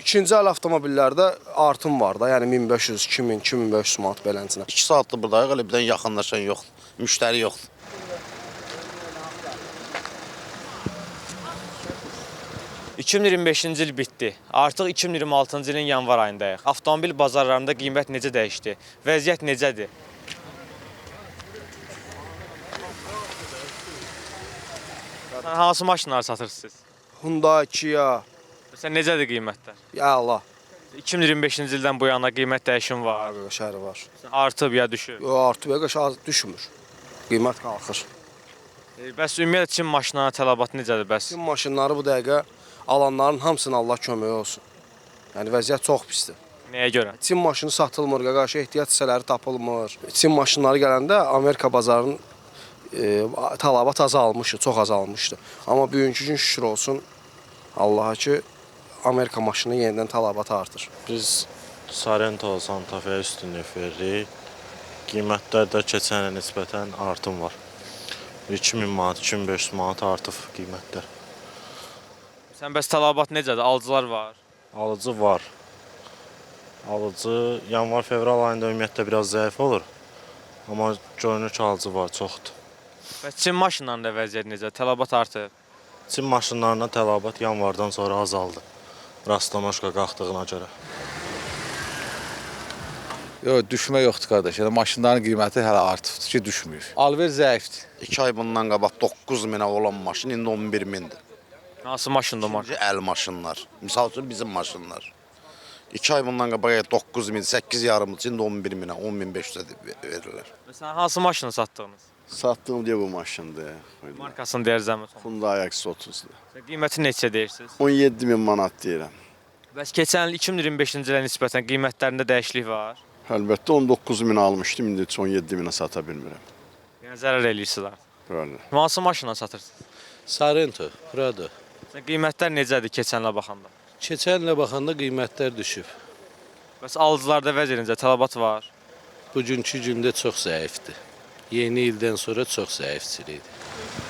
İkinci əl avtomobillərdə artım var da, yəni 1500, 2000, 2500 manat beləncinə. 2 saatdır buradayıq, elə birdən yaxınlaşan yoxdur, müştəri yoxdur. ...2025-ci il bitdi. Artıq 2026-cı ilin yanvar ayındayıq. Avtomobil bazarlarında qiymət necə dəyişdi? Vəziyyət necədir? Hansı maşınları satırsınız? Hyundai, Kia, Məsələn, necədir qiymətlər? Allah, 2025-ci ildən bu yana qiymət dəyişimi var. şəhəri var. Artıb ya düşüb? Yo, artıb, aşağı düşmür. Qiymət qalxır. Bəs ümumiyyətlə Çin maşınlarına tələbat necədir bəs? Çin maşınları bu dəqiqə alanların hamısına Allah köməyi olsun. Yəni vəziyyət çox pisdir. Nəyə görə? Çin maşını satılmır, qarşı ehtiyac hissələri tapılmır. Çin maşınları gələndə Amerika bazarının tələbat azalmışdı, çox azalmışdı. Amma bugünkü gün şükür olsun Allaha ki, Amerika maşını yenidən tələbat artır. Biz Sorento, Santa Fe üstünlük veririk. Qiymətlərdə keçən ilə nisbətən artım var. 2000 manat, 2500 manat artıb qiymətlər. Sən bəs tələbat necədir? Alıcılar var. Alıcı var. Alıcı yanvar-fevral ayında ümumiyyətlə biraz zəif olur. Amma görünür ki, alıcı var, çoxdur. Bəs Çin maşınlarında vəziyyət necədir? Tələbat artıb. Çin maşınlarına tələbat yanvardan sonra azaldı. Rastlamoşka qalxdığına görə. Yox, düşmə yoxdur qardaş. Yəni maşınların qiyməti hələ artıbdır ki, düşmür. Alver zəifdir. 2 ay bundan qabaq 9 minə olan maşın indi 11 mindir. Hansı maşındır o maşın? Əl maşınlar. Misal üçün bizim maşınlar. 2 ay bundan qabaq 9 min, 8 yarımız indi 11 minə, 10.500-ə verirlər. Sən hansı maşını satdınız? Satdığım diye bu maşındı. Markasını deyər zəhmət. Hyundai X30'du. Qiyməti neçə deyirsiniz? 17 min manat deyirəm. Bəs keçən il 2025-ci ilə nisbətən qiymətlərində dəyişiklik var. Əlbəttə 19 min almışdım, indi 17 minə sata bilmirəm. Yəni zərər eləyirsiniz. Böyle. Hansı maşınla satırsınız? Sorento, Prado. Qiymətlər necədir keçənlə baxanda? Keçənlə baxanda qiymətlər düşüb. Bəs alıcılarda vəziyyət necə? Tələbat var. Bugünkü gündə çox zəifdir. Yeni ildən sonra çox zəifçilikdir.